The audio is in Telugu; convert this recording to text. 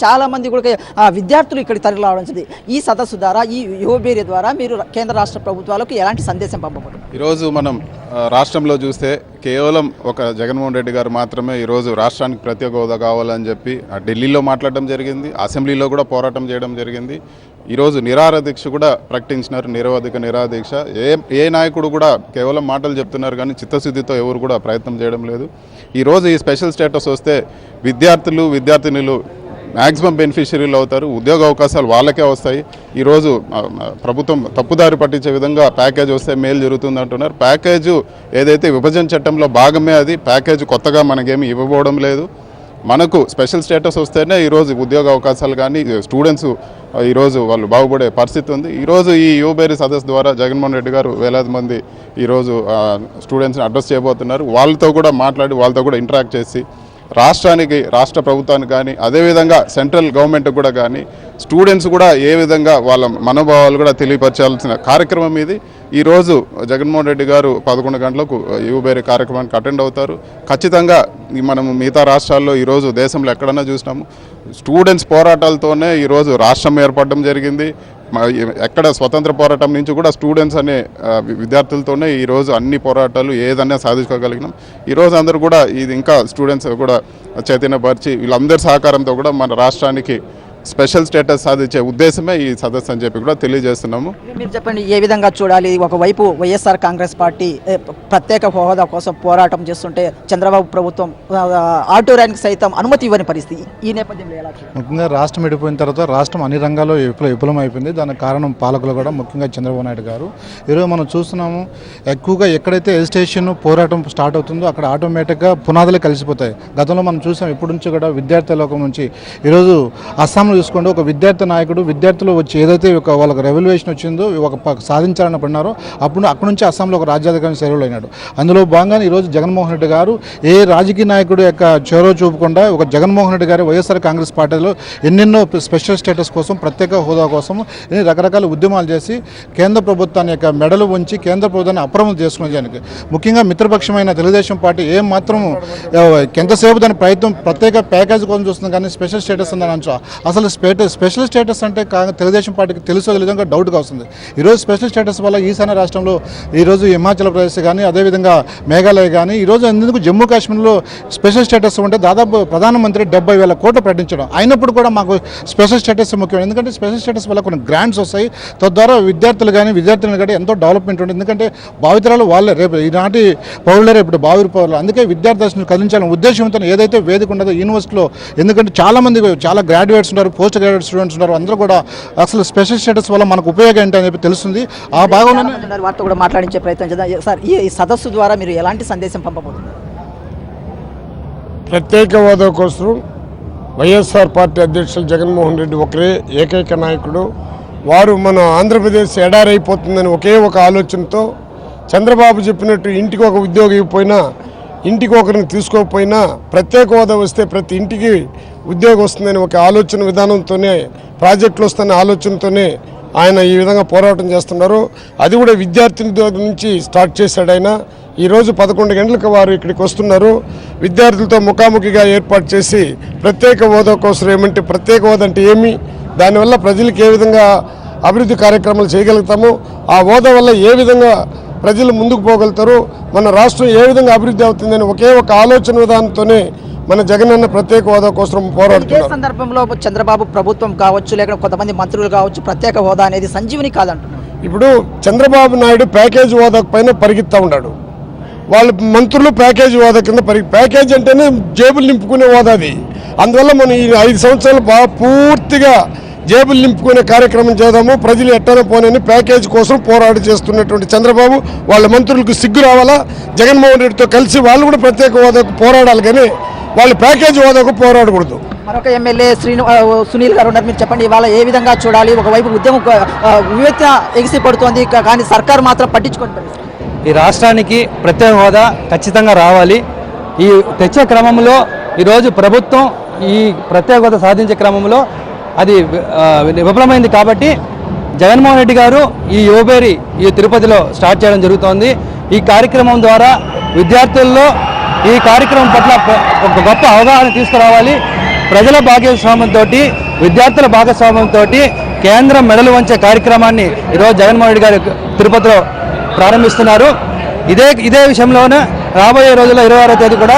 చాలా మంది కూడా విద్యార్థులు ఇక్కడికి తరలి రావడం జరిగింది. ఈ సదస్సు ద్వారా, ఈ యువబేరి ద్వారా మీరు కేంద్ర రాష్ట్ర ప్రభుత్వాలకు ఎలాంటి సందేశం పంపబోతున్నారు? ఈరోజు మనం రాష్ట్రంలో చూస్తే కేవలం ఒక జగన్మోహన్ రెడ్డి గారు మాత్రమే ఈరోజు రాష్ట్రానికి ప్రత్యేక హోదా కావాలని చెప్పి ఢిల్లీలో మాట్లాడడం జరిగింది, అసెంబ్లీలో కూడా పోరాటం చేయడం జరిగింది. ఈరోజు నిరాహార దీక్ష కూడా ప్రకటించినారు, నిరవధిక నిరాహార దీక్ష. ఏ నాయకుడు కూడా కేవలం మాటలు చెప్తున్నారు కానీ చిత్తశుద్ధితో ఎవరు కూడా ప్రయత్నం చేయడం లేదు. ఈరోజు ఈ స్పెషల్ స్టేటస్ వస్తే విద్యార్థులు విద్యార్థినులు మ్యాక్సిమం బెనిఫిషరీలు అవుతారు, ఉద్యోగ అవకాశాలు వాళ్ళకే వస్తాయి. ఈరోజు ప్రభుత్వం తప్పుదారి పట్టించే విధంగా ప్యాకేజ్ వస్తే మేలు జరుగుతుంది అంటున్నారు. ప్యాకేజు ఏదైతే విభజన చట్టంలో భాగమే, అది ప్యాకేజ్ కొత్తగా మనకేమి ఇవ్వబోవడం లేదు. మనకు స్పెషల్ స్టేటస్ వస్తేనే ఈరోజు ఉద్యోగ అవకాశాలు కానీ స్టూడెంట్స్ ఈరోజు వాళ్ళు బాగుపడే పరిస్థితి ఉంది. ఈరోజు ఈ యువబేరి సదస్సు ద్వారా జగన్మోహన్ రెడ్డి గారు వేలాది మంది ఈరోజు స్టూడెంట్స్ని అడ్రస్ చేయబోతున్నారు. వాళ్ళతో కూడా మాట్లాడి వాళ్ళతో కూడా ఇంటరాక్ట్ చేసి రాష్ట్రానికి, రాష్ట్ర ప్రభుత్వానికి కానీ అదేవిధంగా సెంట్రల్ గవర్నమెంట్ కూడా కానీ స్టూడెంట్స్ కూడా ఏ విధంగా వాళ్ళ మనోభావాలు కూడా తెలియపరచాల్సిన కార్యక్రమం ఇది. ఈరోజు జగన్మోహన్ రెడ్డి గారు 11 గంటలకు యువబేరి కార్యక్రమానికి అటెండ్ అవుతారు. ఖచ్చితంగా మనం మిగతా రాష్ట్రాల్లో ఈరోజు దేశంలో ఎక్కడన్నా చూసినాము, స్టూడెంట్స్ పోరాటాలతోనే ఈరోజు రాష్ట్రం ఏర్పడడం జరిగింది. ఎక్కడ స్వతంత్ర పోరాటం నుంచి కూడా స్టూడెంట్స్ అనే విద్యార్థులతోనే ఈరోజు అన్ని పోరాటాలు ఏదన్నా సాధించుకోగలిగినాం. ఈరోజు అందరూ కూడా ఇది ఇంకా స్టూడెంట్స్ కూడా చైతన్యపరిచి వీళ్ళందరి సహకారంతో కూడా మన రాష్ట్రానికి స్పెషల్ స్టేటస్ సాధించే ఉద్దేశమే ఈ సదస్సు అని చెప్పి కూడా తెలియజేస్తున్నాము. మీరు చెప్పండి, ఏ విధంగా చూడాలి? ఒకవైపు వైఎస్ఆర్ కాంగ్రెస్ పార్టీ ప్రత్యేక హోదా కోసం పోరాటం చేస్తుంటే చంద్రబాబు ప్రభుత్వం ఆటో ర్యాంక్ సైతం అనుమతి ఇవ్వని పరిస్థితి. ఈ నేపథ్యంలో ఎలా చూడాలి? ముఖ్యంగా రాష్ట్రం విడిపోయిన తర్వాత రాష్ట్రం అన్ని రంగాల్లో విఫలమైపోయింది. దానికి కారణం పాలకులు కూడా, ముఖ్యంగా చంద్రబాబు నాయుడు గారు. ఈరోజు మనం చూస్తున్నాము, ఎక్కువగా ఎక్కడైతే ఎజిటేషన్ పోరాటం స్టార్ట్ అవుతుందో అక్కడ ఆటోమేటిక్గా పునాదులే కలిసిపోతాయి. గతంలో మనం చూసాం, ఇప్పటి నుంచి కూడా విద్యార్థి లోకం నుంచి ఈరోజు అస్సాం చూసుకోండి, ఒక విద్యార్థి నాయకుడు విద్యార్థులు వచ్చి ఏదైతే వాళ్ళకి రెవల్యూషన్ వచ్చిందో, సాధించాలని పడినారో అప్పుడు అక్కడ నుంచి అస్సాంలో ఒక రాజ్యాధికారి సెలవులు అయినాడు. అందులో భాగంగానే ఈరోజు జగన్మోహన్ రెడ్డి గారు ఏ రాజకీయ నాయకుడు యొక్క చొరవ చూపకుండా ఒక జగన్మోహన్ రెడ్డి గారు వైఎస్ఆర్ కాంగ్రెస్ పార్టీలో ఎన్నెన్నో స్పెషల్ స్టేటస్ కోసం, ప్రత్యేక హోదా కోసం రకరకాల ఉద్యమాలు చేసి కేంద్ర ప్రభుత్వాన్ని యొక్క మెడలు ఉంచి కేంద్ర ప్రభుత్వాన్ని అప్రమత్తం చేసుకునేదానికి, ముఖ్యంగా మిత్రపక్షమైన తెలుగుదేశం పార్టీ ఏం మాత్రం ఎంతసేపు దాని ప్రయత్నం ప్రత్యేక ప్యాకేజ్ కోసం చూస్తుంది కానీ స్పెషల్ స్టేటస్ ఉందని అంచు. అసలు స్పెషల్ స్టేటస్ అంటే తెలుగుదేశం పార్టీకి తెలుసో విధంగా డౌట్గా వస్తుంది. ఈరోజు స్పెషల్ స్టేటస్ వల్ల ఈశాన్య రాష్ట్రంలో ఈరోజు హిమాచల్ ప్రదేశ్ కానీ అదేవిధంగా మేఘాలయ కానీ ఈరోజు ఎందుకు జమ్మూ కాశ్మీర్లో స్పెషల్ స్టేటస్ ఉంటే దాదాపు ప్రధానమంత్రి 70,000 కోట్లు ప్రకటించడం అయినప్పుడు కూడా మాకు స్పెషల్ స్టేటస్ ముఖ్యం. ఎందుకంటే స్పెషల్ స్టేటస్ వల్ల కొన్ని గ్రాంట్స్ వస్తాయి, తద్వారా విద్యార్థులు కానీ విద్యార్థులను కానీ ఎంతో డెవలప్మెంట్ ఉంటుంది. ఎందుకంటే భావితరాలు వాళ్ళే రేపు ఈనాటి పౌరులే రేపు భావి పౌరులు. అందుకే విద్యార్థులను కదిలించాలని ఉద్దేశంతో ఏదైతే వేదిక ఉండదో యూనివర్సిటీలో, ఎందుకంటే చాలామంది చాలా గ్రాడ్యుయేట్స్ ఉన్నారు, పోస్ట్ గ్రాడ్యుయేట్ స్టూడెంట్స్ ఉన్నారు, అందరూ కూడా అసలు స్పెషల్ స్టేటస్ వల్ల మనకు ఉపయోగం ఏంటి అని చెప్పి తెలుస్తుంది. ఆ భాగంలోనే వారితో కూడా మాట్లాడించే ప్రయత్నం చేద్దాం. సార్, ఈ సదస్సు ద్వారా మీరు ఎలాంటి సందేశం పంపబోతున్నారు? ప్రత్యేక హోదా కోసం వైఎస్ఆర్ పార్టీ అధ్యక్షులు జగన్మోహన్ రెడ్డి ఒకరే ఏకైక నాయకుడు. వారు మన ఆంధ్రప్రదేశ్ ఎడారైపోతుందని ఒకే ఒక ఆలోచనతో చంద్రబాబు చెప్పినట్టు ఇంటికి ఒక ఉద్యోగం ఇవ్వకపోయినా, ఇంటికి ఒకరిని తీసుకోకపోయినా ప్రత్యేక హోదా వస్తే ప్రతి ఇంటికి ఉద్యోగం వస్తుందని ఒక ఆలోచన విధానంతోనే, ప్రాజెక్టులు వస్తున్న ఆలోచనతోనే ఆయన ఈ విధంగా పోరాటం చేస్తున్నారు. అది కూడా విద్యార్థుల నుంచి స్టార్ట్ చేశాడు ఆయన. ఈరోజు 11 గంటలకు వారు ఇక్కడికి వస్తున్నారు. విద్యార్థులతో ముఖాముఖిగా ఏర్పాటు చేసి ప్రత్యేక హోదా కోసం ఏమంటే, ప్రత్యేక హోదా అంటే ఏమి, దానివల్ల ప్రజలకు ఏ విధంగా అభివృద్ధి కార్యక్రమాలు చేయగలుగుతాము, ఆ హోదా వల్ల ఏ విధంగా ప్రజలు ముందుకు పోగలుగుతారు, మన రాష్ట్రం ఏ విధంగా అభివృద్ధి అవుతుందని ఒకే ఒక ఆలోచన విధానంతోనే మన జగనన్న ప్రత్యేక హోదా కోసం పోరాడుతున్నారు. ఈ సందర్భంలో చంద్రబాబు ప్రభుత్వం కావచ్చు, లేక కొంతమంది మంత్రులు కావచ్చు, ప్రత్యేక హోదా అనేది సంజీవిని కాదంటున్నారు. ఇప్పుడు చంద్రబాబు నాయుడు ప్యాకేజ్ హోదా పైన పరిగెత్తా ఉన్నాడు. వాళ్ళ మంత్రులు ప్యాకేజ్ హోదా కింద ప్యాకేజ్ అంటేనే జేబులు నింపుకునే హోదా అది. అందువల్ల మనం ఈ 5 సంవత్సరాలు పూర్తిగా జేబులు నింపుకునే కార్యక్రమం చేద్దాము, ప్రజలు ఎట్టన పోనని ప్యాకేజ్ కోసం పోరాడు చేస్తున్నటువంటి చంద్రబాబు వాళ్ళ మంత్రులకు సిగ్గు రావాలా? జగన్మోహన్ రెడ్డితో కలిసి వాళ్ళు కూడా ప్రత్యేక హోదాకు పోరాడాలి కానీ వాళ్ళు ప్యాకేజ్ హోదాకు పోరాడకూడదు. మరొక ఎమ్మెల్యే సునీల్ గారు ఉన్నారు. మీరు చెప్పండి, ఇవాళ ఏ విధంగా చూడాలి? ఒకవైపు ఉద్యమం వివేచన ఎగిసి పడుతోంది కానీ సర్కారు మాత్రం పట్టించుకుంటుంది. ఈ రాష్ట్రానికి ప్రత్యేక హోదా ఖచ్చితంగా రావాలి. ఈ తెచ్చే క్రమంలో ఈరోజు ప్రభుత్వం ఈ ప్రత్యేక హోదా సాధించే క్రమంలో అది విఫలమైంది. కాబట్టి జగన్మోహన్ రెడ్డి గారు ఈ యువబేరి ఈ తిరుపతిలో స్టార్ట్ చేయడం జరుగుతోంది. ఈ కార్యక్రమం ద్వారా విద్యార్థుల్లో ఈ కార్యక్రమం పట్ల ఒక గొప్ప అవగాహన తీసుకురావాలి. ప్రజల భాగస్వామ్యంతో, విద్యార్థుల భాగస్వామ్యంతో కేంద్రం మెడలు వంచే కార్యక్రమాన్ని ఈరోజు జగన్మోహన్ రెడ్డి గారు తిరుపతిలో ప్రారంభిస్తున్నారు. ఇదే విషయంలోనే రాబోయే రోజుల్లో 26వ తేదీ కూడా